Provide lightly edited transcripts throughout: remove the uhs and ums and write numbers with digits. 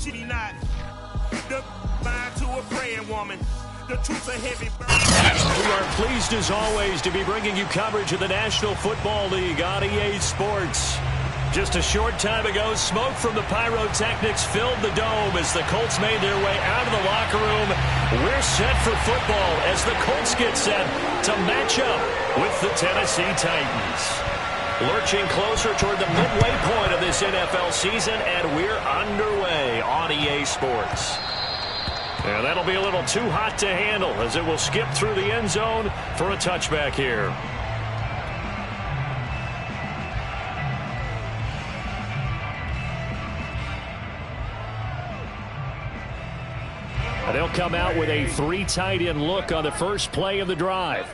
Should he not? The mind to a praying woman. The truth's a heavy burden. We are pleased as always to be bringing you coverage of the National Football League on EA Sports. Just a short time ago, smoke from the pyrotechnics filled the dome as the Colts made their way out of the locker room. We're set for football as the Colts get set to match up with the Tennessee Titans. Lurching closer toward the midway point of this NFL season, and we're underway on EA Sports. And that'll be a little too hot to handle as it will skip through the end zone for a touchback here. They'll come out with a 3 tight end look on the first play of the drive.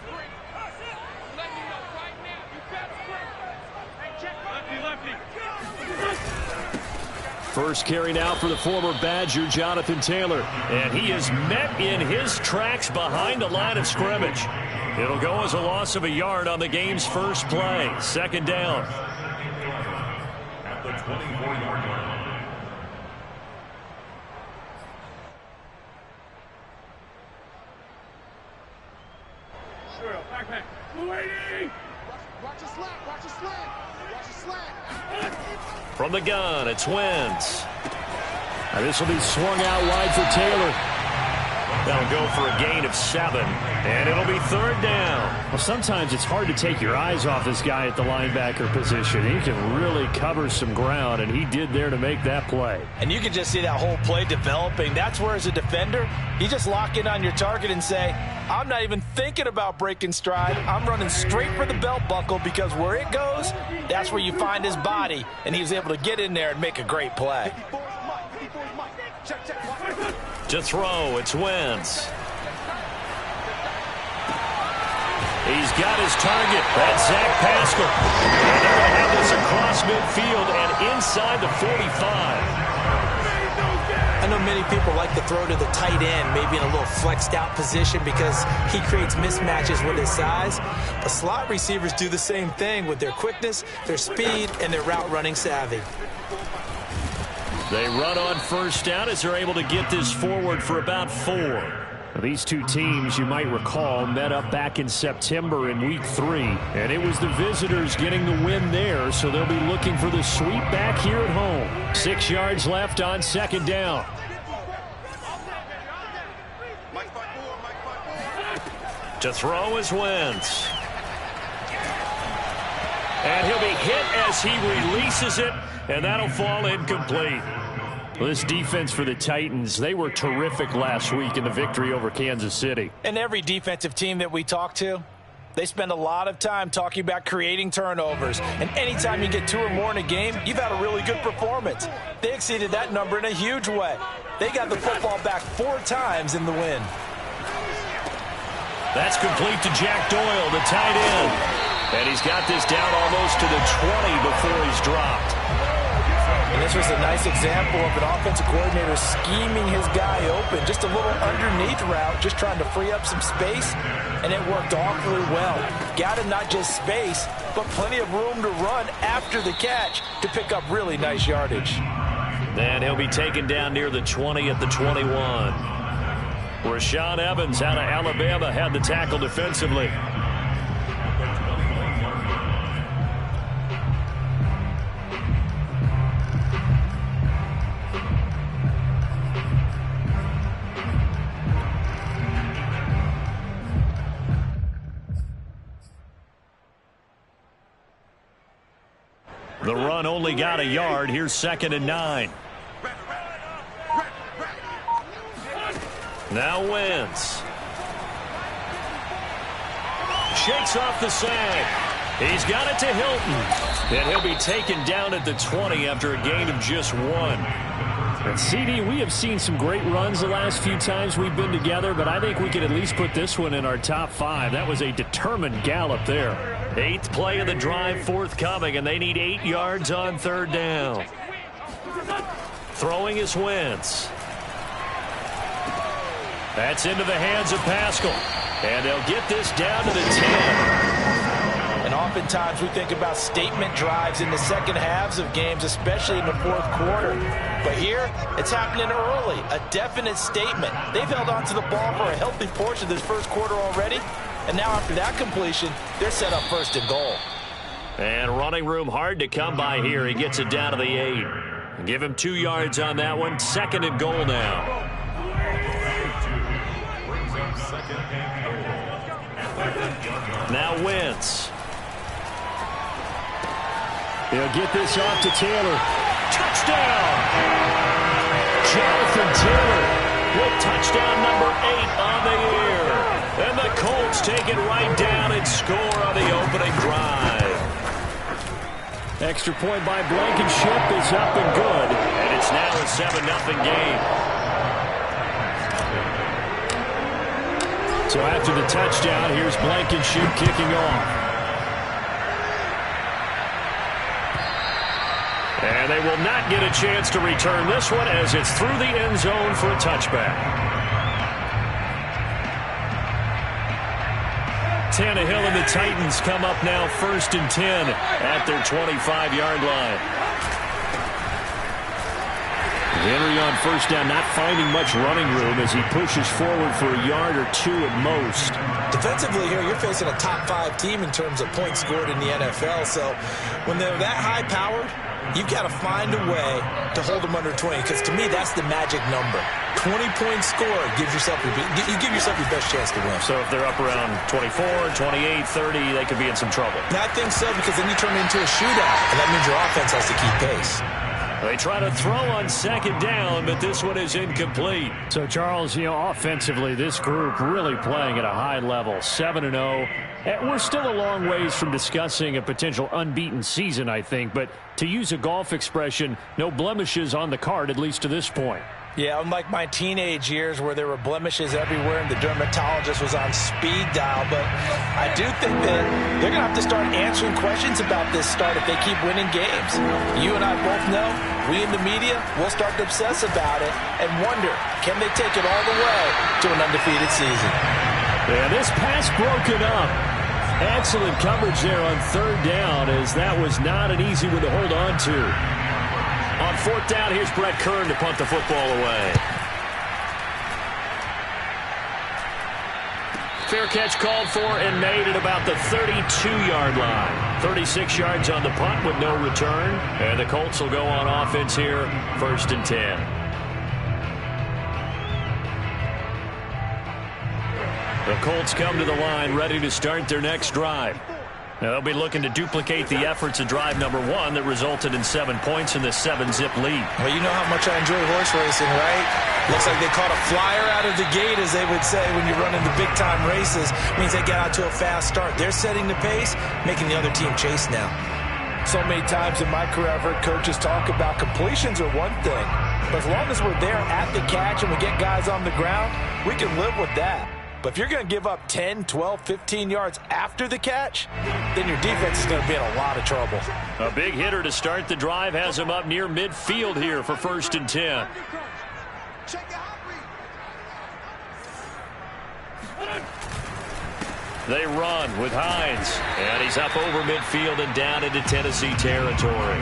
First carry now for the former Badger, Jonathan Taylor. And he is met in his tracks behind the line of scrimmage. It'll go as a loss of a yard on the game's first play. Second down. At the 24-yard line. From the gun, it's Wentz. Now this will be swung out wide for Taylor. That'll go for a gain of 7, and it'll be third down. Well, sometimes it's hard to take your eyes off this guy at the linebacker position. He can really cover some ground, and he did there to make that play. And you can just see that whole play developing. That's where, as a defender, you just lock in on your target and say, I'm not even thinking about breaking stride. I'm running straight for the belt buckle because where it goes, that's where you find his body. And he was able to get in there and make a great play. To throw, it's Wentz. He's got his target. That's Zach Pascal. And they're going to have this across midfield and inside the 45. I know many people like to throw to the tight end, maybe in a little flexed out position because he creates mismatches with his size. But slot receivers do the same thing with their quickness, their speed, and their route running savvy. They run on first down as they're able to get this forward for about 4. These two teams, you might recall, met up back in September in Week 3. And it was the visitors getting the win there, so they'll be looking for the sweep back here at home. 6 yards left on second down. To throw is Wentz. And he'll be hit as he releases it, and that'll fall incomplete. Well, this defense for the Titans, they were terrific last week in the victory over Kansas City. And every defensive team that we talk to, they spend a lot of time talking about creating turnovers. And anytime you get 2 or more in a game, you've had a really good performance. They exceeded that number in a huge way. They got the football back 4 times in the win. That's complete to Jack Doyle, the tight end. And he's got this down almost to the 20 before he's dropped. And this was a nice example of an offensive coordinator scheming his guy open. Just a little underneath route, just trying to free up some space, and it worked awfully well. Got him not just space, but plenty of room to run after the catch to pick up really nice yardage. And he'll be taken down near the 20 at the 21. Rashaan Evans out of Alabama had the tackle defensively. The run only got a yard. Here's 2nd and 9. Now Wentz. Shakes off the sag. He's got it to Hilton. And he'll be taken down at the 20 after a gain of just 1. And CD, we have seen some great runs the last few times we've been together, but I think we can at least put this one in our top 5. That was a determined gallop there. 8th play of the drive forthcoming, and they need 8 yards on 3rd down. Throwing is Wentz. That's into the hands of Pascal. And they'll get this down to the 10. And oftentimes we think about statement drives in the second halves of games, especially in the 4th quarter. But here, it's happening early, a definite statement. They've held on to the ball for a healthy portion of this first quarter already, and now after that completion, they're set up first and goal. And running room hard to come by here. He gets it down to the 8. Give him 2 yards on that one. Second and goal now. Now Wentz. He'll get this off to Taylor. Touchdown! Jonathan Taylor with touchdown number 8 on the year. And the Colts take it right down and score on the opening drive. Extra point by Blankenship is up and good. And it's now a 7-0 game. So after the touchdown, here's Blankenship kicking off. And they will not get a chance to return this one as it's through the end zone for a touchback. Tannehill and the Titans come up now 1st and 10 at their 25-yard line. Henry on first down, not finding much running room as he pushes forward for a yard or 2 at most. Defensively here, you're facing a top 5 team in terms of points scored in the NFL. So when they're that high-powered, you've got to find a way to hold them under 20, because to me, that's the magic number. 20 points scored gives yourself you give yourself your best chance to win. So if they're up around 24, 28, 30, they could be in some trouble. And I think so, because then you turn it into a shootout, and that means your offense has to keep pace. They try to throw on second down, but this one is incomplete. So, Charles, offensively, this group really playing at a high level, 7-0. We're still a long ways from discussing a potential unbeaten season, I think. But to use a golf expression, no blemishes on the card, at least to this point. Yeah, unlike my teenage years where there were blemishes everywhere and the dermatologist was on speed dial. But I do think that they're going to have to start answering questions about this start if they keep winning games. You and I both know, we in the media, will start to obsess about it and wonder, can they take it all the way to an undefeated season? Yeah, this pass broken up. Excellent coverage there on 3rd down, as that was not an easy one to hold on to. On 4th down, here's Brett Kern to punt the football away. Fair catch called for and made at about the 32-yard line. 36 yards on the punt with no return. And the Colts will go on offense here, 1st and 10. The Colts come to the line ready to start their next drive. Now they'll be looking to duplicate the efforts of drive number 1 that resulted in 7 points in this 7-zip lead. Well, you know how much I enjoy horse racing, right? Looks like they caught a flyer out of the gate, as they would say when you're running the big-time races. Means they get out to a fast start. They're setting the pace, making the other team chase now. So many times in my career I've heard coaches talk about completions are one thing. But as long as we're there at the catch and we get guys on the ground, we can live with that. But if you're going to give up 10, 12, 15 yards after the catch, then your defense is going to be in a lot of trouble. A big hitter to start the drive has him up near midfield here for 1st and 10. They run with Hines, and he's up over midfield and down into Tennessee territory.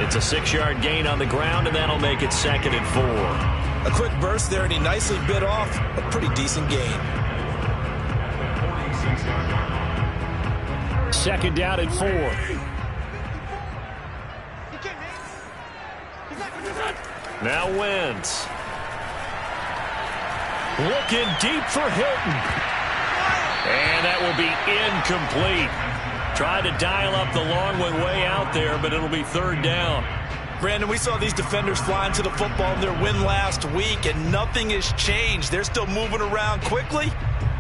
It's a 6-yard gain on the ground, and that'll make it 2nd and 4. A quick burst there, and he nicely bit off a pretty decent gain. 2nd down and 4. Now Wentz. Looking deep for Hilton. And that will be incomplete. Tried to dial up the long one way out there, but it'll be 3rd down. Brandon, we saw these defenders flying to the football in their win last week, and nothing has changed. They're still moving around quickly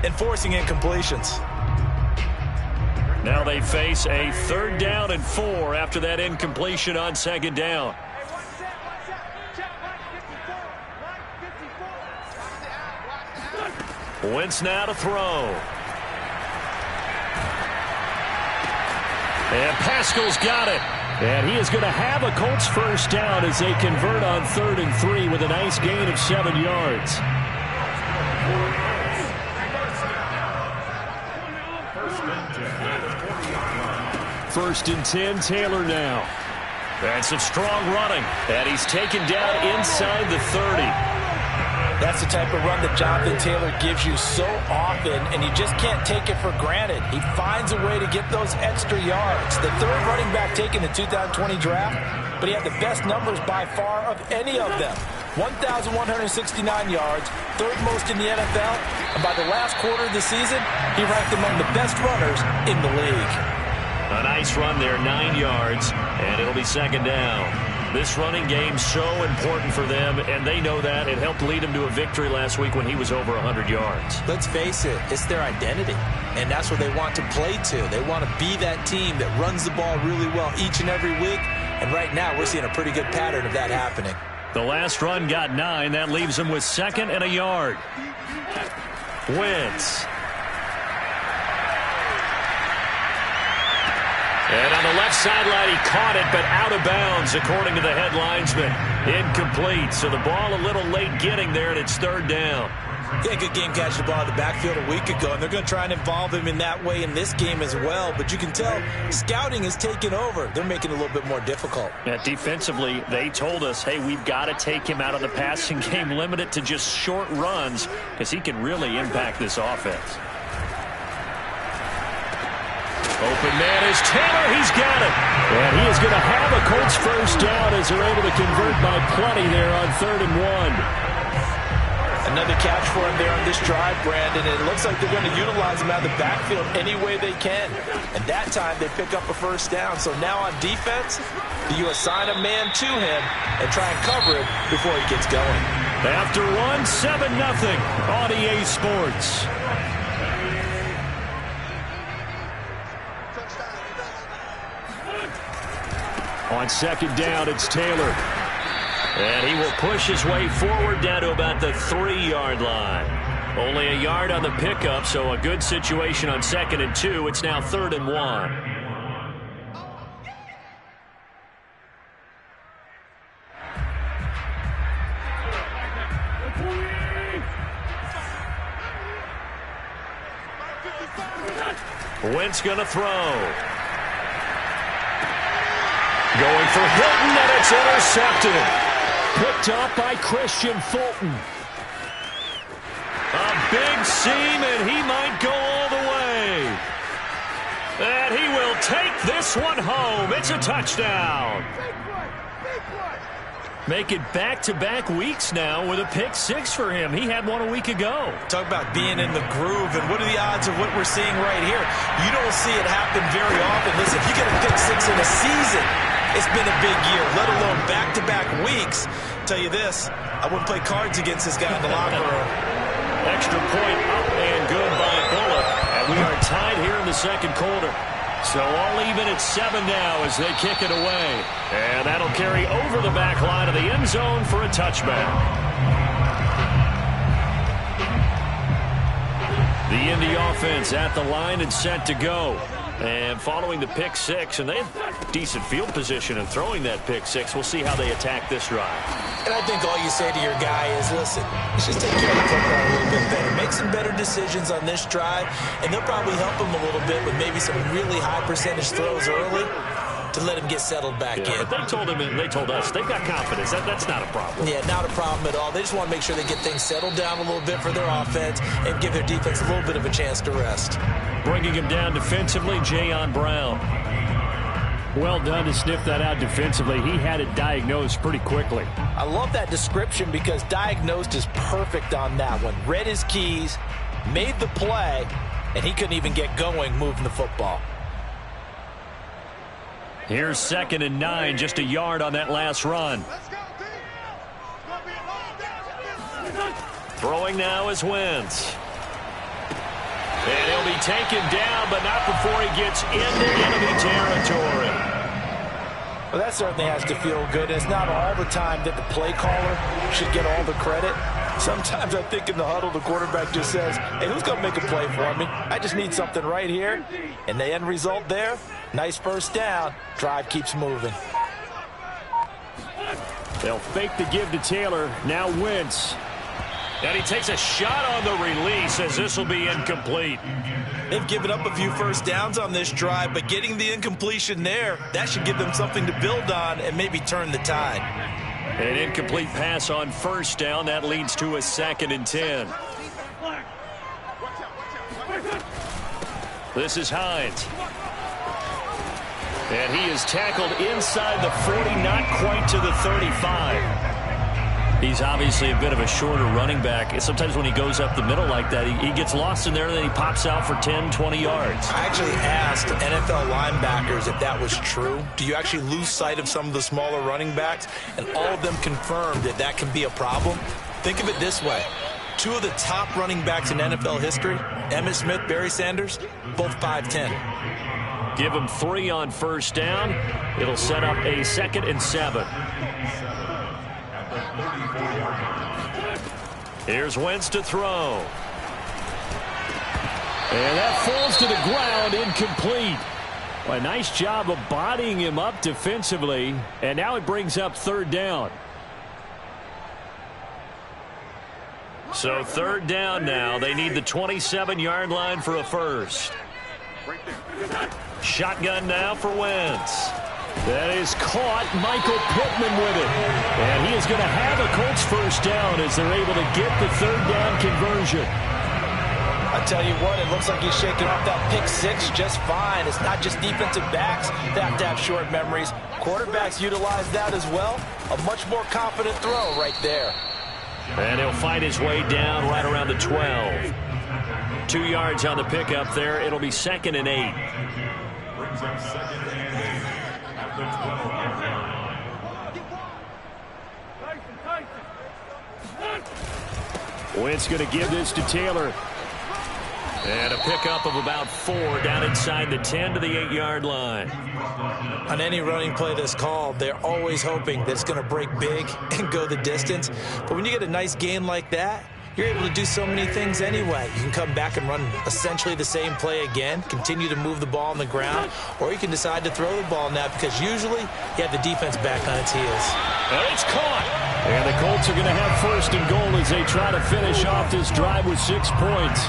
and forcing incompletions. Now they face a 3rd down and 4 after that incompletion on 2nd down. Wentz now to throw. And Pascal's got it. And he is going to have a Colts 1st down as they convert on 3rd and 3 with a nice gain of 7 yards. 1st and 10, Taylor now. And some strong running. And he's taken down inside the 30. That's the type of run that Jonathan Taylor gives you so often, and you just can't take it for granted. He finds a way to get those extra yards. The third running back taken in the 2020 draft, but he had the best numbers by far of any of them. 1,169 yards, third most in the NFL, and by the last quarter of the season, he ranked among the best runners in the league. A nice run there, 9 yards, and it'll be second down. This running game so important for them, and they know that. It helped lead them to a victory last week when he was over 100 yards. Let's face it, it's their identity, and that's what they want to play to. They want to be that team that runs the ball really well each and every week, and right now we're seeing a pretty good pattern of that happening. The last run got 9. That leaves them with 2nd and a yard. Wentz. And on the left sideline, he caught it, but out of bounds, according to the head linesman. Incomplete, so the ball a little late getting there, and it's third down. Yeah, good game catching the ball in the backfield a week ago, and they're going to try and involve him in that way in this game as well. But you can tell scouting is taking over. They're making it a little bit more difficult. Yeah, defensively, they told us, hey, we've got to take him out of the passing game, limit it to just short runs, because he can really impact this offense. Open man is Taylor. He's got it. And he is going to have a Colts first down as they're able to convert by plenty there on 3rd and 1. Another catch for him there on this drive, Brandon. It looks like they're going to utilize him out of the backfield any way they can. And that time they pick up a first down. So now on defense, do you assign a man to him and try and cover him before he gets going? After 7-0 on EA Sports. On second down, it's Taylor. And he will push his way forward down to about the 3-yard line. Only a yard on the pickup, so a good situation on 2nd and 2. It's now 3rd and 1. Wentz gonna throw. Going for Hilton, and it's intercepted. Picked up by Christian Fulton. A big seam, and he might go all the way. And he will take this one home. It's a touchdown. Make it back-to-back weeks now with a pick 6 for him. He had one a week ago. Talk about being in the groove, and what are the odds of what we're seeing right here? You don't see it happen very often. Listen, if you get a pick 6 in a season, it's been a big year, let alone back-to-back weeks. Tell you this, I wouldn't play cards against this guy in the locker room. Extra point up and good by Bullock. And we are tied here in the second quarter. So all even at 7 now as they kick it away. And that'll carry over the back line of the end zone for a touchback. The Indy offense at the line and set to go. And following the pick 6, and they have decent field position in throwing that pick 6. We'll see how they attack this drive. And I think all you say to your guy is, listen, let's just take care of the football a little bit better. Make some better decisions on this drive, and they'll probably help him a little bit with maybe some really high percentage throws early to let him get settled back in. But they told him, and they told us, they've got confidence. That's not a problem. Yeah, not a problem at all. They just want to make sure they get things settled down a little bit for their offense and give their defense a little bit of a chance to rest. Bringing him down defensively, Jayon Brown. Well done to sniff that out defensively. He had it diagnosed pretty quickly. I love that description because diagnosed is perfect on that one. Read his keys, made the play, and he couldn't even get going moving the football. Here's 2nd and 9, just a yard on that last run. Throwing now is Wentz. And he'll be taken down, but not before he gets into enemy territory. Well, that certainly has to feel good. It's not all the time that the play caller should get all the credit. Sometimes I think in the huddle, the quarterback just says, hey, who's going to make a play for me? I just need something right here. And the end result there, nice first down. Drive keeps moving. They'll fake the give to Taylor. Now Wentz. And he takes a shot on the release as this will be incomplete. They've given up a few first downs on this drive, but getting the incompletion there, that should give them something to build on and maybe turn the tide. An incomplete pass on first down. That leads to a 2nd and 10. This is Hines. And he is tackled inside the 40, not quite to the 35. He's obviously a bit of a shorter running back. Sometimes when he goes up the middle like that, he gets lost in there, and then he pops out for 10, 20 yards. I actually asked NFL linebackers if that was true. Do you actually lose sight of some of the smaller running backs? And all of them confirmed that that can be a problem. Think of it this way. 2 of the top running backs in NFL history, Emmitt Smith, Barry Sanders, both 5'10". Give him 3 on first down. It'll set up a 2nd and 7. Here's Wentz to throw. And that falls to the ground, incomplete. Well, a nice job of bodying him up defensively. And now it brings up 3rd down. So 3rd down now. They need the 27-yard line for a first. Shotgun now for Wentz. That is caught. Michael Pittman with it. And he is going to have a Colts first down as they're able to get the 3rd down conversion. I tell you what, it looks like he's shaking off that pick 6 just fine. It's not just defensive backs that have to have short memories. Quarterbacks utilize that as well. A much more confident throw right there. And he'll find his way down right around the 12. 2 yards on the pickup there. It'll be 2nd and 8. Brings up 2nd and 8 at the 12. Wentz going to give this to Taylor. And a pickup of about 4 down inside the 10 to the 8-yard line. On any running play that's called, they're always hoping that it's going to break big and go the distance. But when you get a nice gain like that, you're able to do so many things anyway. You can come back and run essentially the same play again, continue to move the ball on the ground, or you can decide to throw the ball now because usually you have the defense back on its heels. And it's caught. And the Colts are going to have 1st and goal as they try to finish off this drive with 6 points.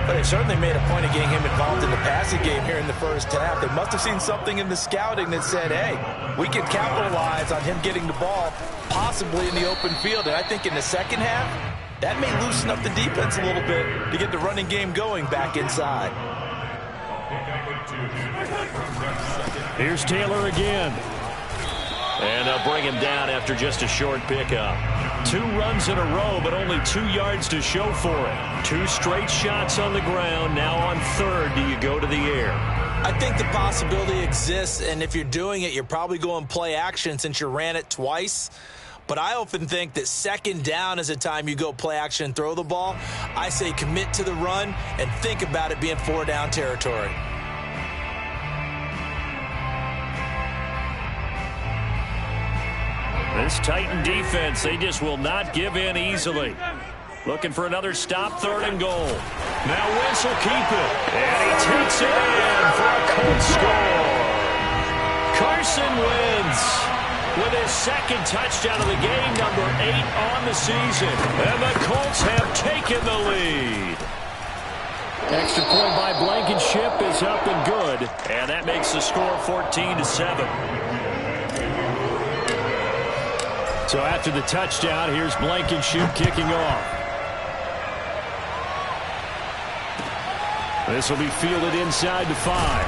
But they certainly made a point of getting him involved in the passing game here in the first half. They must have seen something in the scouting that said, hey, we can capitalize on him getting the ball possibly in the open field. And I think in the second half, that may loosen up the defense a little bit to get the running game going back inside. Here's Taylor again. And they'll bring him down after just a short pickup. 2 runs in a row, but only 2 yards to show for it. 2 straight shots on the ground. Now on 3rd, do you go to the air? I think the possibility exists, and if you're doing it, you're probably going play action since you ran it twice. But I often think that 2nd down is the time you go play action and throw the ball. I say commit to the run and think about it being 4 down territory. This Titan defense, they just will not give in easily. Looking for another stop, 3rd and goal. Now Wentz will keep it. And he takes it in for a Colts score. Carson Wentz with his 2nd touchdown of the game, number 8 on the season. And the Colts have taken the lead. Extra point by Blankenship is up and good. And that makes the score 14-7. So after the touchdown, here's Blankenship kicking off. This will be fielded inside the 5.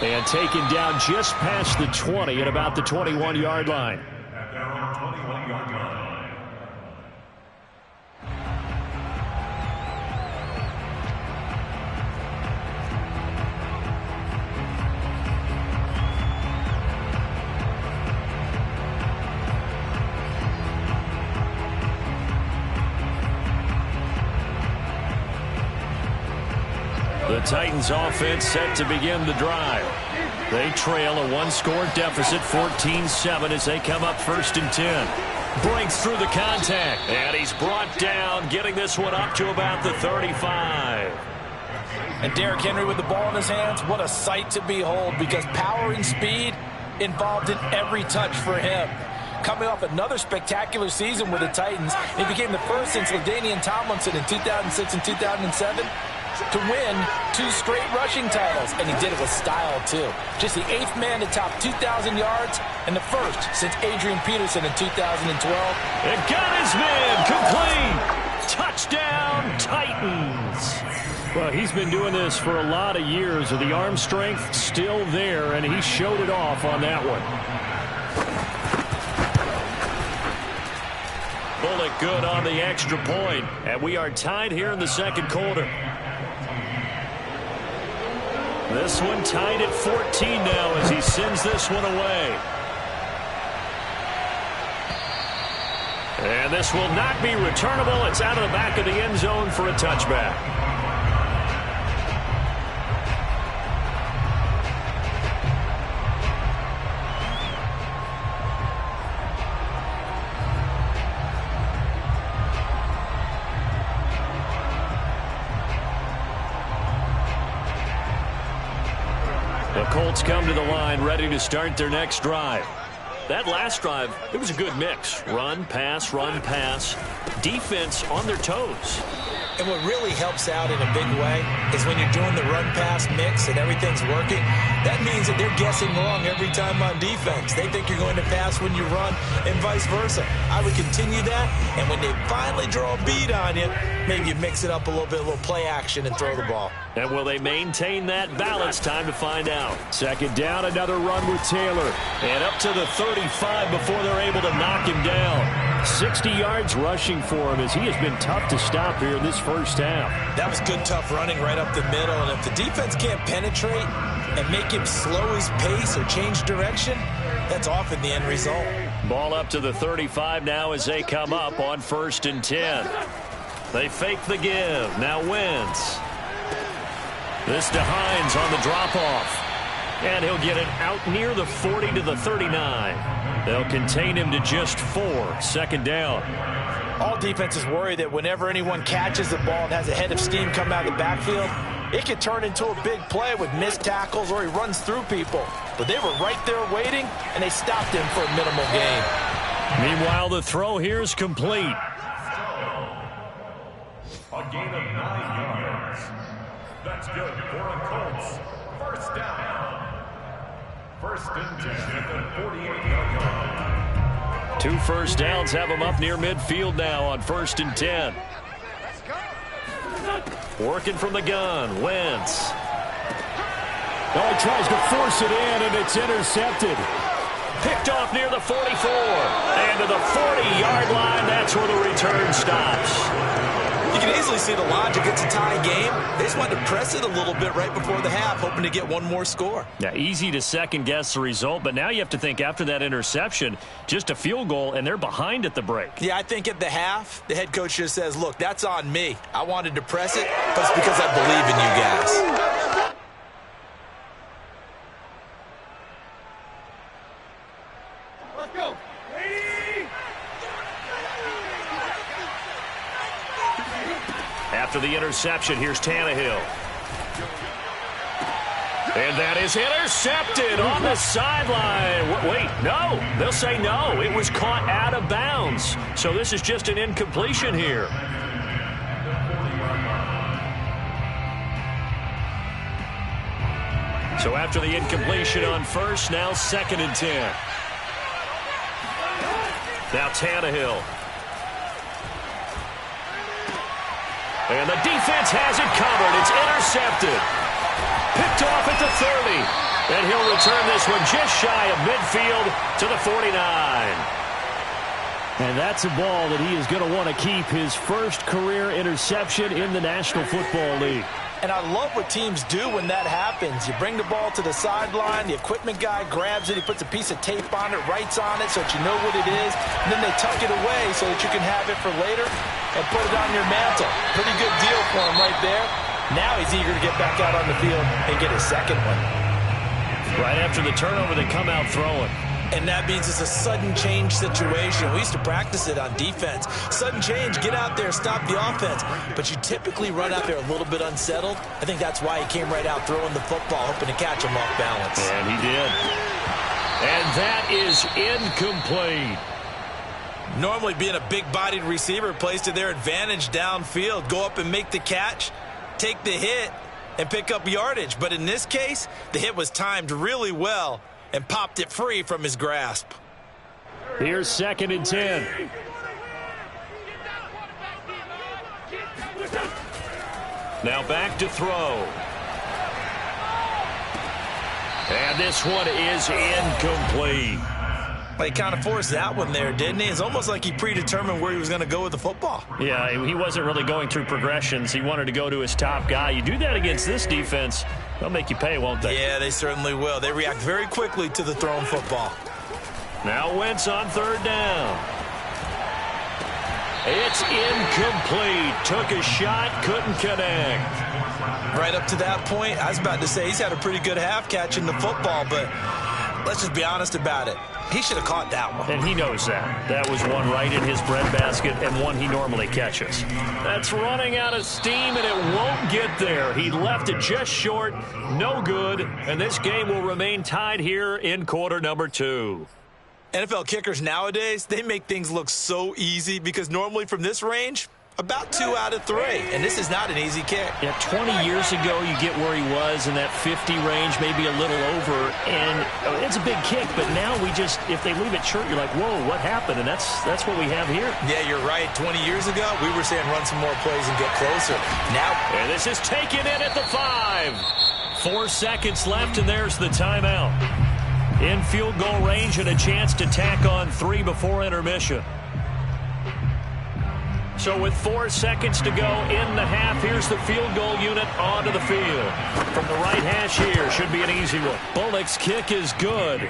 And taken down just past the 20 at about the 21-yard line. The Titans offense set to begin the drive. They trail a 1-score deficit, 14-7 as they come up 1st and 10. Breaks through the contact, and he's brought down, getting this one up to about the 35. And Derrick Henry with the ball in his hands, what a sight to behold, because power and speed involved in every touch for him. coming off another spectacular season with the Titans. He became the first since LaDainian Tomlinson in 2006 and 2007 to win 2 straight rushing titles, and he did it with style, too. Just the 8th man to top 2,000 yards and the first since Adrian Peterson in 2012. It got his man complete. Touchdown, Titans. Well, he's been doing this for a lot of years with the arm strength still there, and he showed it off on that one. Bullock good on the extra point, and we are tied here in the second quarter. This one tied at 14 now as he sends this one away. And this will not be returnable. It's out of the back of the end zone for a touchback. The Colts come to the line ready to start their next drive. That last drive, it was a good mix. Run, pass, defense on their toes. And what really helps out in a big way is when you're doing the run-pass mix and everything's working, that means that they're guessing wrong every time on defense. They think you're going to pass when you run and vice versa. I would continue that, and when they finally draw a bead on you, maybe you mix it up a little bit, a little play action and throw the ball. And will they maintain that balance? Time to find out. Second down, another run with Taylor. And up to the 35 before they're able to knock him down. 60 yards rushing for him as he has been tough to stop here in this first half. That was good, tough running right up the middle. And if the defense can't penetrate and make him slow his pace or change direction, that's often the end result. Ball up to the 35 now as they come up on 1st and 10. They fake the give. Now Wentz. This to Hines on the drop-off. And he'll get it out near the 40 to the 39. They'll contain him to just 4. Second down. All defenses worry that whenever anyone catches the ball and has a head of steam come out of the backfield, it can turn into a big play with missed tackles or he runs through people. But they were right there waiting, and they stopped him for a minimal gain. Meanwhile, the throw here is complete. A gain of 9 yards. That's good for a Colts. First down. 1st and 10 at the 48-yard line. 2 first downs have them up near midfield now on 1st and 10. Working from the gun, Wentz. Oh, he tries to force it in, and it's intercepted. Picked off near the 44. And to the 40-yard line, that's where the return stops. You can easily see the logic. It's a tie game. They just wanted to press it a little bit right before the half, hoping to get one more score. Yeah, easy to second-guess the result, but now you have to think after that interception, just a field goal, and they're behind at the break. Yeah, I think at the half, the head coach just says, look, that's on me. I wanted to press it, but it's because I believe in you guys. Let's go. After the interception, here's Tannehill. And that is intercepted on the sideline. Wait, no. They'll say no. It was caught out of bounds. So this is just an incompletion here. So after the incompletion on first, now 2nd and 10. Now Tannehill. And the defense has it covered. It's intercepted. Picked off at the 30. And he'll return this one just shy of midfield to the 49. And that's a ball that he is going to want to keep, his first career interception in the National Football League. And I love what teams do when that happens. You bring the ball to the sideline, the equipment guy grabs it, he puts a piece of tape on it, writes on it so that you know what it is, and then they tuck it away so that you can have it for later and put it on your mantle. Pretty good deal for him right there. Now he's eager to get back out on the field and get his second one. Right after the turnover, they come out throwing. And that means it's a sudden change situation. We used to practice it on defense. Sudden change, get out there, stop the offense. But you typically run out there a little bit unsettled. I think that's why he came right out throwing the football, hoping to catch him off balance. And he did. And that is incomplete. Normally being a big-bodied receiver plays to their advantage downfield. Go up and make the catch, take the hit, and pick up yardage. But in this case, the hit was timed really well and popped it free from his grasp. Here's 2nd and 10. Now back to throw. And this one is incomplete. He kind of forced that one there, didn't he? It's almost like he predetermined where he was going to go with the football. Yeah, he wasn't really going through progressions. He wanted to go to his top guy. You do that against this defense, they'll make you pay, won't they? Yeah, they certainly will. They react very quickly to the thrown football. Now Wentz on 3rd down. It's incomplete. Took a shot, couldn't connect. Right up to that point, I was about to say he's had a pretty good half catching the football, but let's just be honest about it. He should have caught that one. And he knows that. That was one right in his breadbasket and one he normally catches. That's running out of steam, and it won't get there. He left it just short, no good, and this game will remain tied here in quarter number 2. NFL kickers nowadays, they make things look so easy because normally from this range, about 2 out of 3, and this is not an easy kick. Yeah, 20 years ago, you get where he was in that 50 range, maybe a little over, and it's a big kick, but now if they leave it short, you're like, whoa, what happened? And that's what we have here. Yeah, you're right. 20 years ago, we were saying run some more plays and get closer. Now, and this is taken in at the 5. 4 seconds left, and there's the timeout. In field goal range and a chance to tack on 3 before intermission. So with 4 seconds to go in the half, here's the field goal unit onto the field. From the right hash here, should be an easy one. Bullock's kick is good.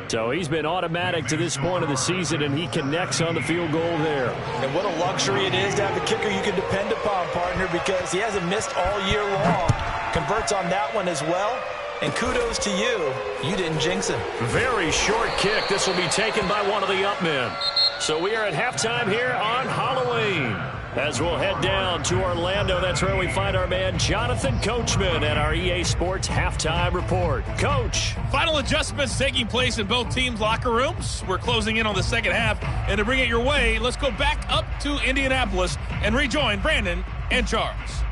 So he's been automatic to this point of the season, and he connects on the field goal there. And what a luxury it is to have a kicker you can depend upon, partner, because he hasn't missed all year long. Converts on that one as well. And kudos to you. You didn't jinx him. Very short kick. This will be taken by one of the up men. So we are at halftime here on Halloween. As we'll head down to Orlando, that's where we find our man Jonathan Coachman at our EA Sports Halftime Report. Coach. Final adjustments taking place in both teams' locker rooms. We're closing in on the second half. And to bring it your way, let's go back up to Indianapolis and rejoin Brandon and Charles.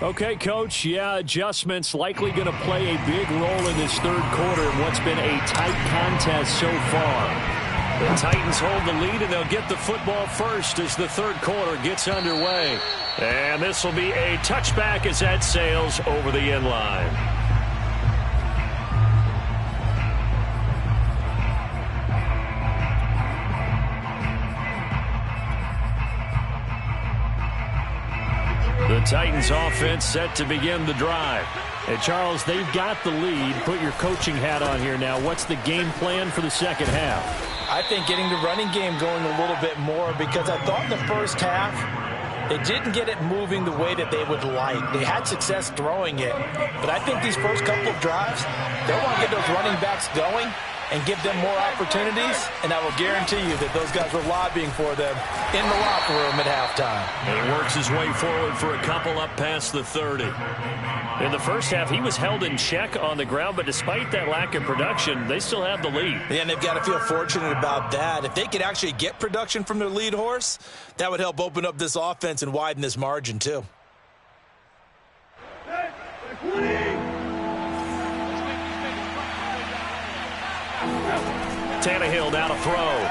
Okay, Coach, adjustments likely going to play a big role in this third quarter in what's been a tight contest so far. The Titans hold the lead, and they'll get the football first as the third quarter gets underway. And this will be a touchback as that sails over the end line. The Titans offense set to begin the drive. And Charles, they've got the lead. Put your coaching hat on here now. What's the game plan for the second half? I think getting the running game going a little bit more, because I thought in the first half they didn't get it moving the way that they would like. They had success throwing it. But I think these first couple of drives, they'll want to get those running backs going and give them more opportunities, and I will guarantee you that those guys were lobbying for them in the locker room at halftime. And he works his way forward for a couple up past the 30. In the first half, he was held in check on the ground, but despite that lack of production, they still have the lead. Yeah, and they've got to feel fortunate about that. If they could actually get production from their lead horse, that would help open up this offense and widen this margin too. Tannehill down a throw.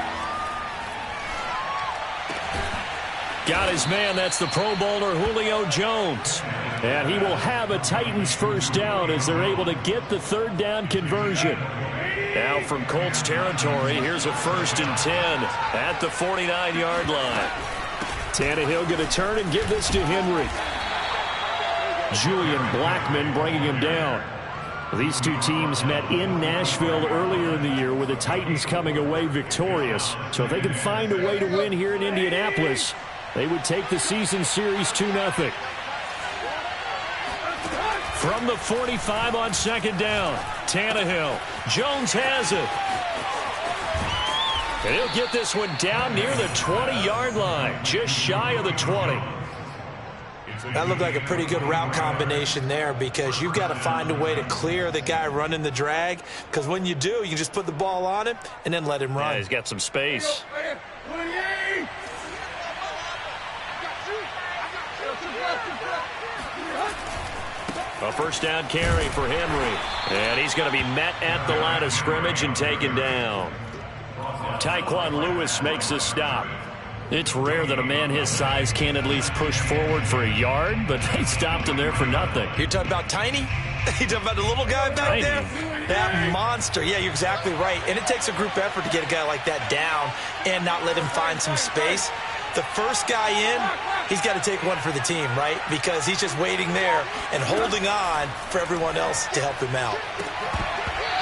Got his man. That's the Pro Bowler Julio Jones. And he will have a Titans first down as they're able to get the third down conversion. Now from Colts territory, here's a 1st and 10 at the 49-yard line. Tannehill going to turn and give this to Henry. Julian Blackmon bringing him down. These two teams met in Nashville earlier in the year, with the Titans coming away victorious. So if they can find a way to win here in Indianapolis, they would take the season series 2-0. From the 45 on second down, Tannehill. Jones has it. And he'll get this one down near the 20-yard line, just shy of the 20. That looked like a pretty good route combination there because you've got to find a way to clear the guy running the drag, because when you do, you just put the ball on him and then let him run. Yeah, he's got some space. A first down carry for Henry. And he's going to be met at the line of scrimmage and taken down. Tyquan Lewis makes the stop. It's rare that a man his size can at least push forward for a yard, but they stopped him there for nothing. You're talking about tiny? You're talking about the little guy back there? That monster. Yeah, you're exactly right. And it takes a group effort to get a guy like that down and not let him find some space. The first guy in, he's got to take one for the team, right? Because he's just waiting there and holding on for everyone else to help him out.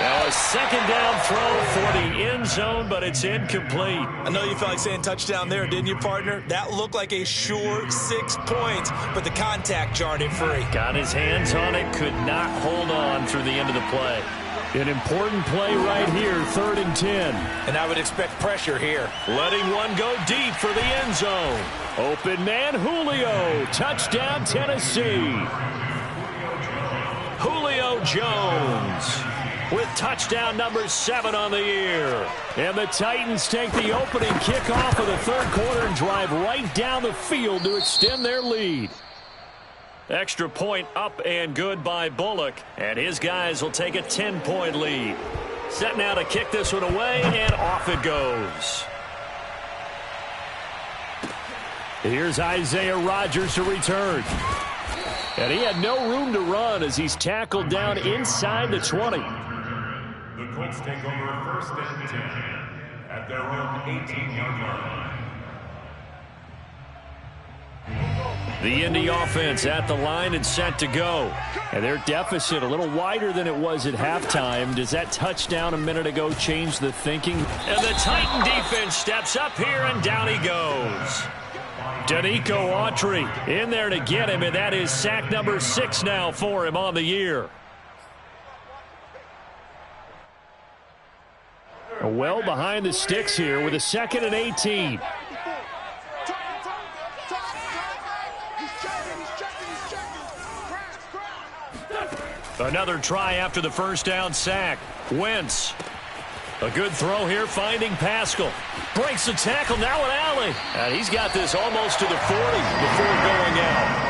Now a second down throw for the end zone, but it's incomplete. I know you felt like saying touchdown there, didn't you, partner? That looked like a sure 6 points, but the contact jarred it free. Got his hands on it, could not hold on through the end of the play. An important play right here, 3rd and 10. And I would expect pressure here. Letting one go deep for the end zone. Open man, Julio. Touchdown, Tennessee. Julio Jones with touchdown number 7 on the year. And the Titans take the opening kickoff of the 3rd quarter and drive right down the field to extend their lead. Extra point up and good by Bullock. And his guys will take a 10-point lead. Set now to kick this one away, and off it goes. Here's Isaiah Rodgers to return. And he had no room to run as he's tackled down inside the 20. The Colts take over 1st and 10 at their own 18-yard line. The Indy offense at the line and set to go. And their deficit a little wider than it was at halftime. Does that touchdown a minute ago change the thinking? And the Titan defense steps up here, and down he goes. Danico Autry in there to get him, and that is sack number 6 now for him on the year. Well behind the sticks here with a 2nd and 18. Another try after the first down sack. Wentz. A good throw here, finding Pascal. Breaks the tackle, now an alley. And he's got this almost to the 40 before going out.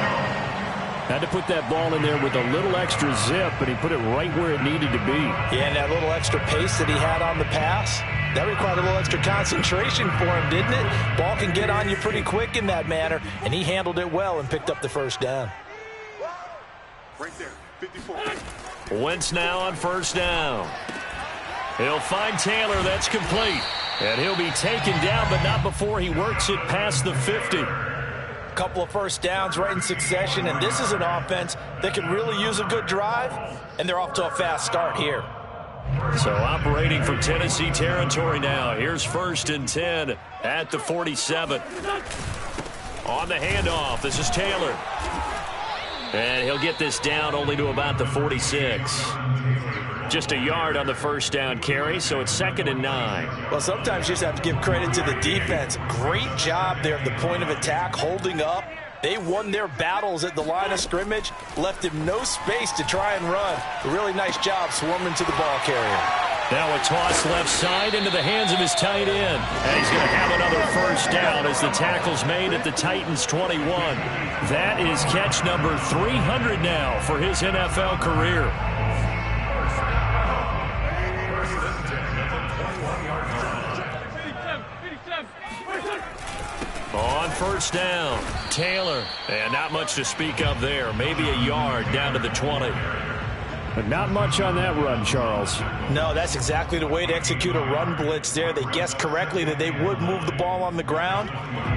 Had to put that ball in there with a little extra zip, but he put it right where it needed to be. Yeah, and that little extra pace that he had on the pass, that required a little extra concentration for him, didn't it? Ball can get on you pretty quick in that manner, and he handled it well and picked up the first down. Right there, 54. Wentz now on first down. He'll find Taylor. That's complete. And he'll be taken down, but not before he works it past the 50. Couple of first downs right in succession, and this is an offense that can really use a good drive, and they're off to a fast start here. So operating from Tennessee territory now. Here's 1st and 10 at the 47. On the handoff, this is Taylor. And he'll get this down only to about the 46. Just a yard on the first down carry, so it's 2nd and 9. Well, sometimes you just have to give credit to the defense. Great job there at the point of attack, holding up. They won their battles at the line of scrimmage, left him no space to try and run. A really nice job swarming to the ball carrier. Now a toss left side into the hands of his tight end. And he's going to have another first down as the tackle's made at the Titans' 21. That is catch number 300 now for his NFL career. On first down, Taylor. And not much to speak of there. Maybe a yard down to the 20. But not much on that run, Charles. No, that's exactly the way to execute a run blitz there. They guessed correctly that they would move the ball on the ground,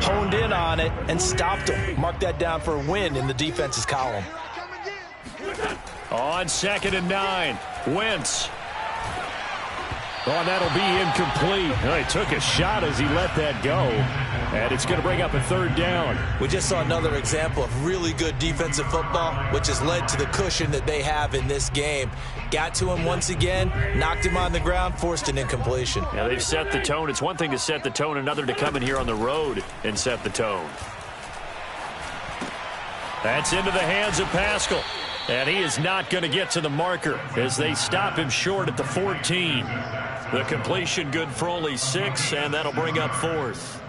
honed in on it, and stopped them. Mark that down for a win in the defense's column. On 2nd and 9, Wentz. Oh, and that'll be incomplete. Oh, he took a shot as he let that go. And it's going to bring up a 3rd down. We just saw another example of really good defensive football, which has led to the cushion that they have in this game. Got to him once again, knocked him on the ground, forced an incompletion. Yeah, they've set the tone. It's one thing to set the tone, another to come in here on the road and set the tone. That's into the hands of Pascal. And he is not going to get to the marker as they stop him short at the 14. The completion good for only 6, and that'll bring up 4th.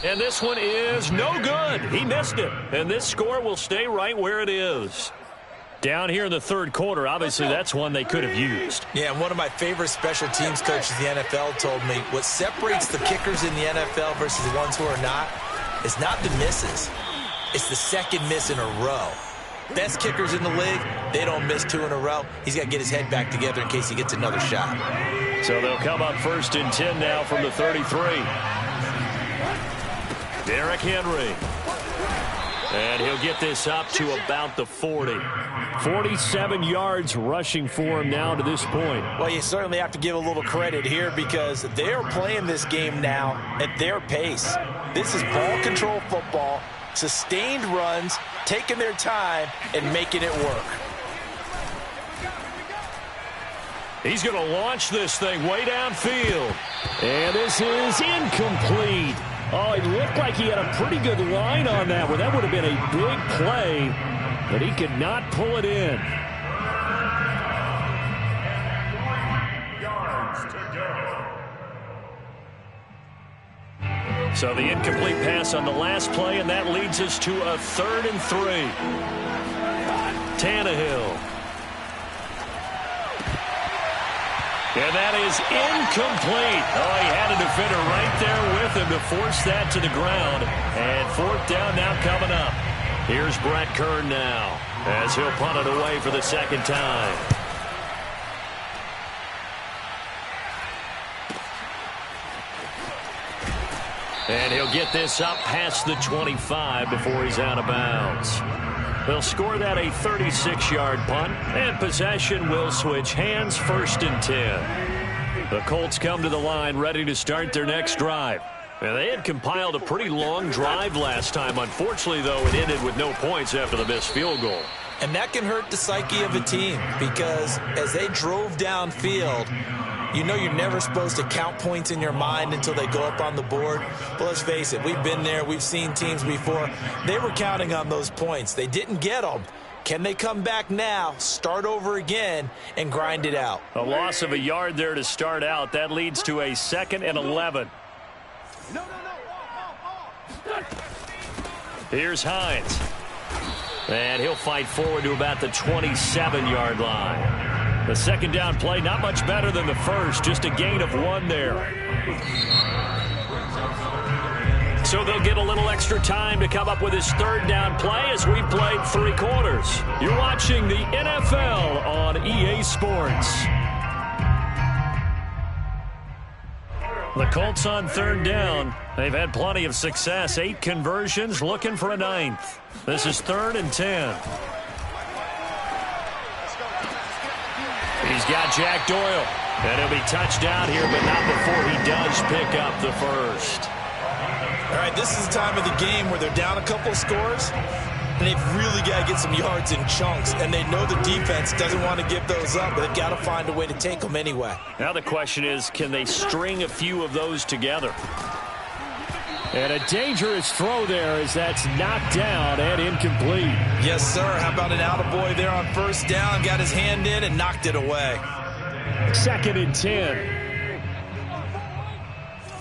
And this one is no good. He missed it. And this score will stay right where it is. Down here in the 3rd quarter, obviously that's one they could have used. Yeah, and one of my favorite special teams coaches in the NFL told me what separates the kickers in the NFL versus the ones who are not is not the misses. It's the second miss in a row. Best kickers in the league, they don't miss 2 in a row. He's got to get his head back together in case he gets another shot. So they'll come up 1st and 10 now from the 33. Derrick Henry. And he'll get this up to about the 40. 47 yards rushing for him now to this point. Well, you certainly have to give a little credit here because they're playing this game now at their pace. This is ball control football, sustained runs, taking their time, and making it work. He's going to launch this thing way downfield. And this is incomplete. Oh, it looked like he had a pretty good line on that one. That would have been a big play, but he could not pull it in. Yards to go. So the incomplete pass on the last play, and that leads us to a 3rd and 3. Tannehill. And that is incomplete. Oh, he had a defender right there with him to force that to the ground. And 4th down now coming up. Here's Brett Kern now as he'll punt it away for the 2nd time. And he'll get this up past the 25 before he's out of bounds. They'll score that a 36-yard punt, and possession will switch hands 1st and 10. The Colts come to the line ready to start their next drive. And they had compiled a pretty long drive last time. Unfortunately, though, it ended with no points after the missed field goal. And that can hurt the psyche of a team because as they drove downfield, you know you're never supposed to count points in your mind until they go up on the board. But let's face it, we've been there. We've seen teams before. They were counting on those points. They didn't get them. Can they come back now, start over again, and grind it out? A loss of a yard there to start out. That leads to a 2nd and 11. Here's Hines. And he'll fight forward to about the 27-yard line. The 2nd down play, not much better than the first, just a gain of 1 there. So they'll get a little extra time to come up with his 3rd down play as we played 3 quarters. You're watching the NFL on EA Sports. The Colts on 3rd down. They've had plenty of success. 8 conversions, looking for a 9th. This is 3rd and 10. He's got Jack Doyle. And he'll be touched down here, but not before he does pick up the 1st. All right, this is the time of the game where they're down a couple of scores, and they've really got to get some yards in chunks, and they know the defense doesn't want to give those up, but they've got to find a way to take them anyway. Now the question is, can they string a few of those together? And a dangerous throw there as that's knocked down and incomplete. Yes, sir. How about an attaboy there on 1st down? Got his hand in and knocked it away. 2nd and 10.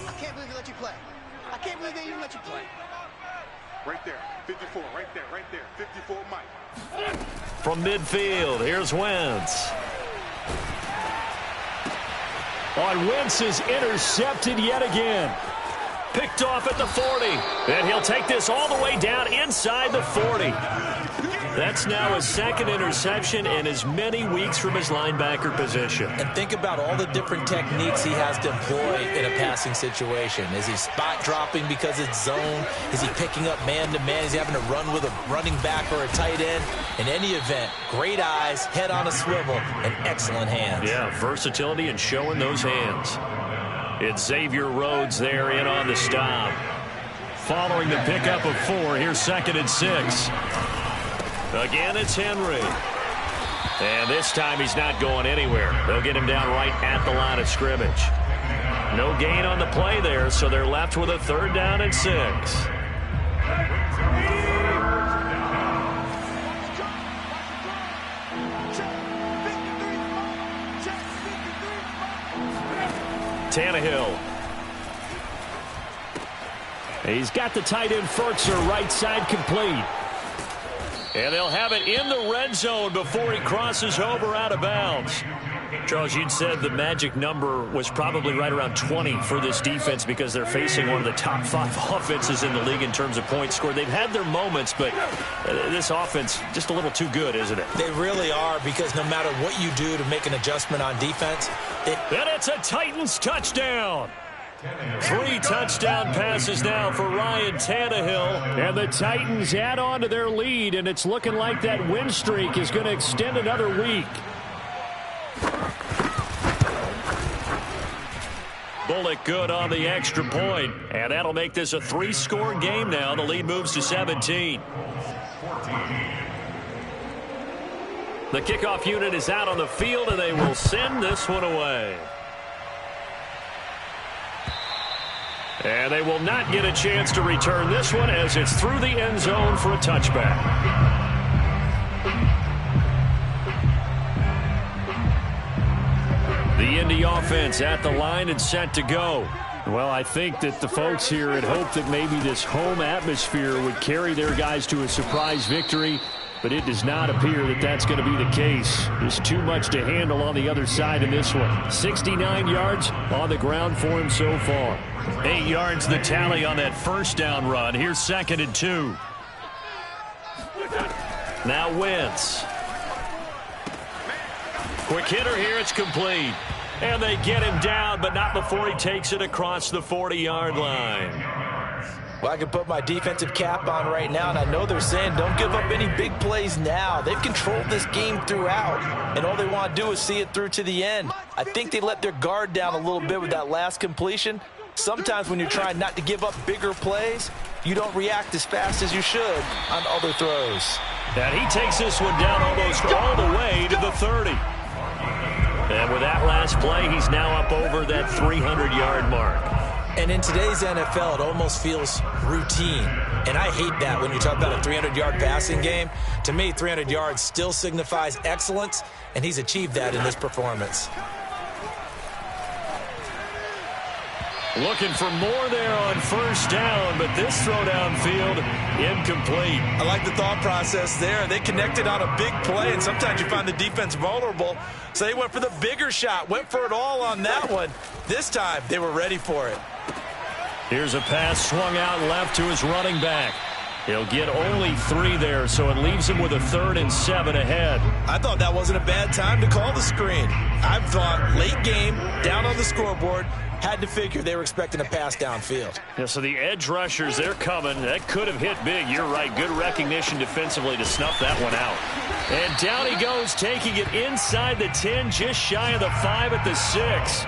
I can't believe they let you play. I can't believe they even let you play. Right there, 54, right there, 54, Mike. From midfield, here's Wentz. Wentz is intercepted yet again. Picked off at the 40. And he'll take this all the way down inside the 40. That's now his 2nd interception in as many weeks from his linebacker position. And think about all the different techniques he has to employ in a passing situation. Is he spot dropping because it's zone? Is he picking up man-to-man? Is he having to run with a running back or a tight end? In any event, great eyes, head on a swivel, and excellent hands. Yeah, versatility and showing those hands. It's Xavier Rhodes there in on the stop. Following the pickup of 4, here's 2nd and 6. Again, it's Henry. And this time he's not going anywhere. They'll get him down right at the line of scrimmage. No gain on the play there, so they're left with a 3rd down and 6. Tannehill. He's got the tight end Furtzer right side complete. And they'll have it in the red zone before he crosses over out of bounds. Charles, you'd said the magic number was probably right around 20 for this defense because they're facing one of the top 5 offenses in the league in terms of points scored. They've had their moments, but this offense just a little too good, isn't it? They really are, because no matter what you do to make an adjustment on defense, and it's a Titans touchdown. 3 touchdown passes now for Ryan Tannehill. And the Titans add on to their lead, and it's looking like that win streak is going to extend another week. Bullock good on the extra point, and that'll make this a 3-score game now. The lead moves to 17. The kickoff unit is out on the field, and they will send this one away. And they will not get a chance to return this one as it's through the end zone for a touchback. The Indy offense at the line and set to go. Well, I think that the folks here had hoped that maybe this home atmosphere would carry their guys to a surprise victory, but it does not appear that that's going to be the case. There's too much to handle on the other side in this one. 69 yards on the ground for him so far. 8 yards the tally on that first down run. Here's 2nd and 2. Now Wentz. Quick hitter here, it's complete. And they get him down, but not before he takes it across the 40-yard line. Well, I can put my defensive cap on right now, and I know they're saying don't give up any big plays now. They've controlled this game throughout, and all they want to do is see it through to the end. I think they let their guard down a little bit with that last completion. Sometimes when you're trying not to give up bigger plays, you don't react as fast as you should on other throws. And he takes this one down almost all the way to the 30. And with that last play, he's now up over that 300-yard mark. And in today's NFL, it almost feels routine. And I hate that when you talk about a 300-yard passing game. To me, 300 yards still signifies excellence, and he's achieved that in this performance. Looking for more there on first down, but this throw downfield incomplete. I like the thought process there. They connected on a big play, and sometimes you find the defense vulnerable. So they went for the bigger shot, went for it all on that one. This time, they were ready for it. Here's a pass swung out left to his running back. He'll get only 3 there, so it leaves him with a 3rd and 7 ahead. I thought that wasn't a bad time to call the screen. I thought late game, down on the scoreboard, had to figure they were expecting a pass downfield. Yeah, so the edge rushers, they're coming. That could have hit big. You're right. Good recognition defensively to snuff that one out. And down he goes, taking it inside the 10, just shy of the 5 at the 6.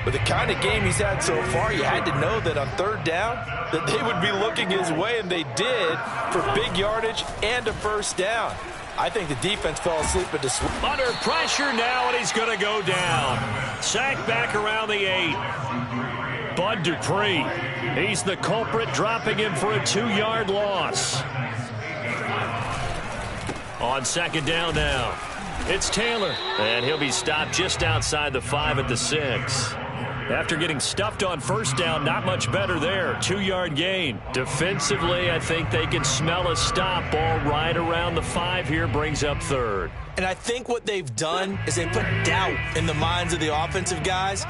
With the kind of game he's had so far, you had to know that on 3rd down that they would be looking his way, and they did, for big yardage and a first down. I think the defense fell asleep at the switch. Under pressure now, and he's going to go down. Sacked back around the 8. Bud Dupree, he's the culprit, dropping him for a 2-yard loss. On 2nd down now, it's Taylor, and he'll be stopped just outside the 5 at the 6. After getting stuffed on first down, not much better there. 2-yard gain. Defensively, I think they can smell a stop. Ball right around the 5 here, brings up 3rd. And I think what they've done is they put doubt in the minds of the offensive guys.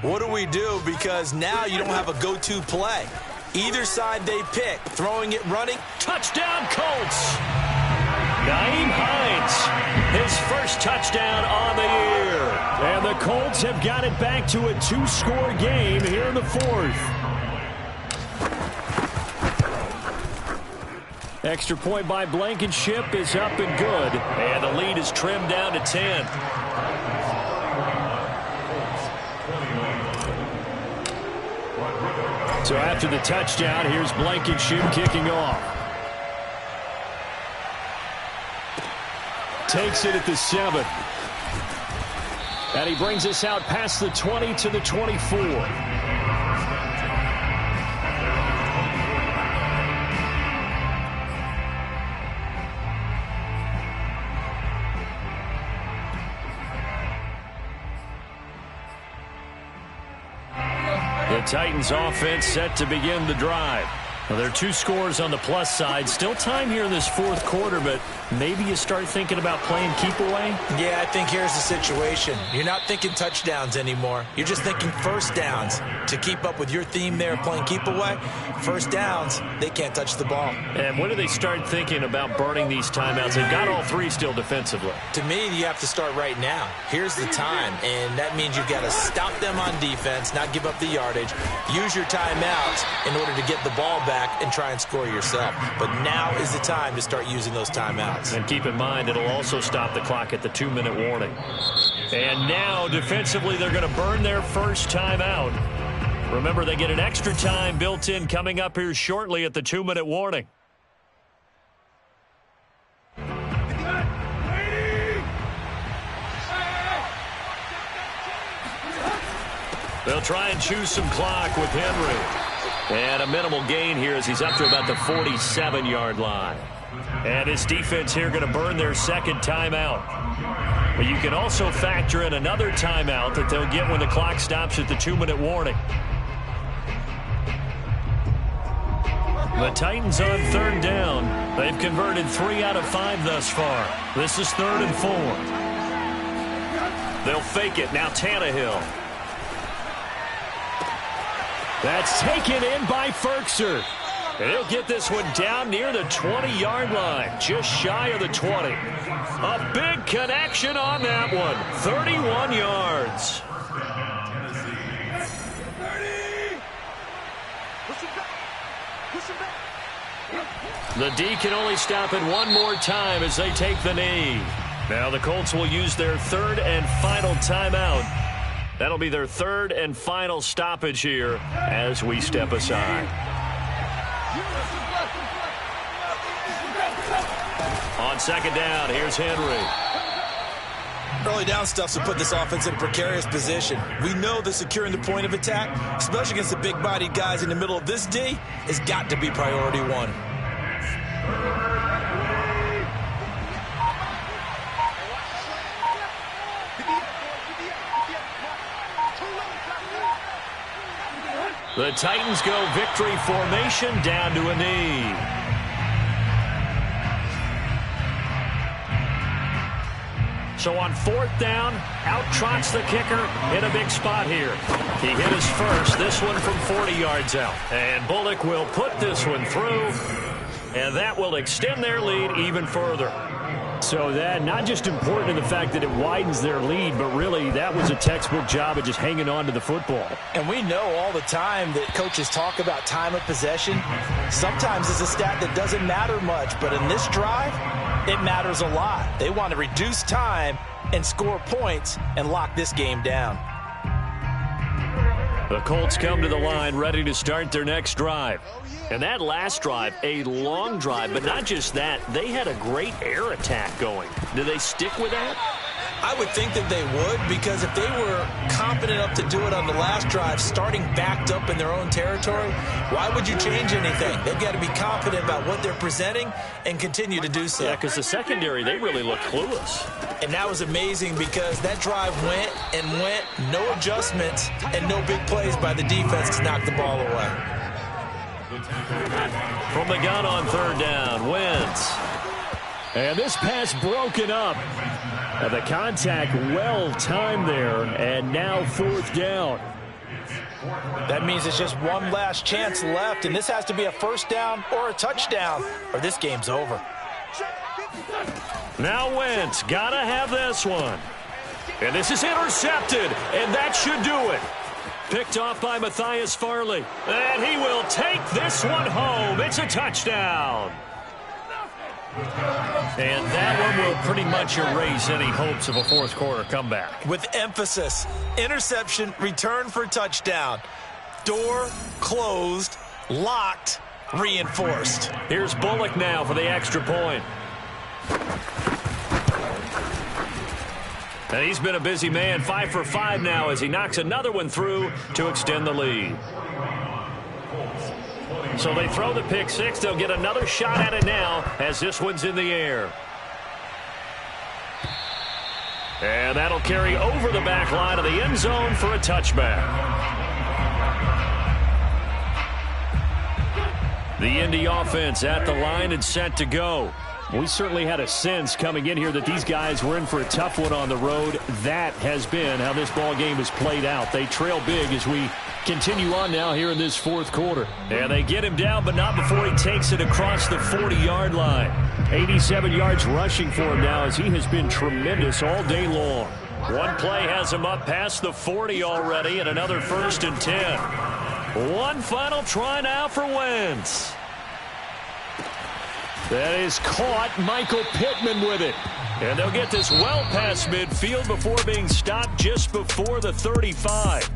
What do we do? Because now you don't have a go-to play. Either side they pick, throwing it, running. Touchdown, Colts! Nyheim Hines, his first touchdown on the year. And the Colts have got it back to a 2-score game here in the 4th. Extra point by Blankenship is up and good. And the lead is trimmed down to 10. So after the touchdown, here's Blankenship kicking off. Takes it at the 7. And he brings us out past the 20 to the 24. The Titans offense set to begin the drive. Well, there are 2 scores on the plus side. Still time here in this fourth quarter, but maybe you start thinking about playing keep away? Yeah, I think here's the situation. You're not thinking touchdowns anymore. You're just thinking first downs. To keep up with your theme there, playing keep away, first downs, they can't touch the ball. And when do they start thinking about burning these timeouts? They've got all 3 still defensively. To me, you have to start right now. Here's the time, and that means you've got to stop them on defense, not give up the yardage, use your timeouts in order to get the ball back and try and score yourself. But now is the time to start using those timeouts. And keep in mind, it'll also stop the clock at the 2-minute warning. And now, defensively, they're going to burn their first timeout. Remember, they get an extra time built in coming up here shortly at the 2-minute warning. They'll try and choose some clock with Henry. And a minimal gain here as he's up to about the 47-yard line. And his defense here going to burn their second timeout. But you can also factor in another timeout that they'll get when the clock stops at the 2-minute warning. The Titans on third down. They've converted 3 out of 5 thus far. This is 3rd and 4. They'll fake it. Now Tannehill. That's taken in by Firkser. He'll get this one down near the 20-yard line, just shy of the 20. A big connection on that one, 31 yards. The D can only stop it one more time as they take the knee. Now the Colts will use their 3rd and final timeout. That'll be their 3rd and final stoppage here as we step aside. On second down, here's Henry. Early down stuff to put this offense in a precarious position. We know that securing the point of attack, especially against the big-bodied guys in the middle of this D, has got to be priority 1. The Titans go victory formation down to a knee. So on 4th down, out trots the kicker in a big spot here. He hit his first, this one from 40 yards out. And Bullock will put this one through, and that will extend their lead even further. So that not just important in the fact that it widens their lead, but really that was a textbook job of just hanging on to the football. And we know all the time that coaches talk about time of possession. Sometimes it's a stat that doesn't matter much, but in this drive, it matters a lot. They want to reduce time and score points and lock this game down. The Colts come to the line ready to start their next drive. And that last drive, a long drive, but not just that. They had a great air attack going. Do they stick with that? I would think that they would, because if they were confident enough to do it on the last drive, starting backed up in their own territory, why would you change anything? They've got to be confident about what they're presenting and continue to do so. Yeah, because the secondary, they really looked clueless. And that was amazing because that drive went and went, no adjustments, and no big plays by the defense to knock the ball away. From the gun on 3rd down, Wentz. And this pass broken up. And the contact well timed there, and now 4th down. That means it's just one last chance left, and this has to be a first down or a touchdown, or this game's over. Now Wentz, gotta have this one. And this is intercepted, and that should do it. Picked off by Matthias Farley. And he will take this one home. It's a touchdown. And that one will pretty much erase any hopes of a 4th quarter comeback. With emphasis, interception, return for touchdown. Door closed, locked, reinforced. Here's Bullock now for the extra point. And he's been a busy man, 5 for 5 now as he knocks another one through to extend the lead. So they throw the pick six. They'll get another shot at it now as this one's in the air. And that'll carry over the back line of the end zone for a touchback. The Indy offense at the line and set to go. We certainly had a sense coming in here that these guys were in for a tough one on the road. That has been how this ball game has played out. They trail big as we continue on now here in this fourth quarter. And they get him down, but not before he takes it across the 40-yard line. 87 yards rushing for him now as he has been tremendous all day long. One play has him up past the 40 already and another 1st and 10. One final try now for Wentz. That is caught. Michael Pittman with it. And they'll get this well past midfield before being stopped just before the 35.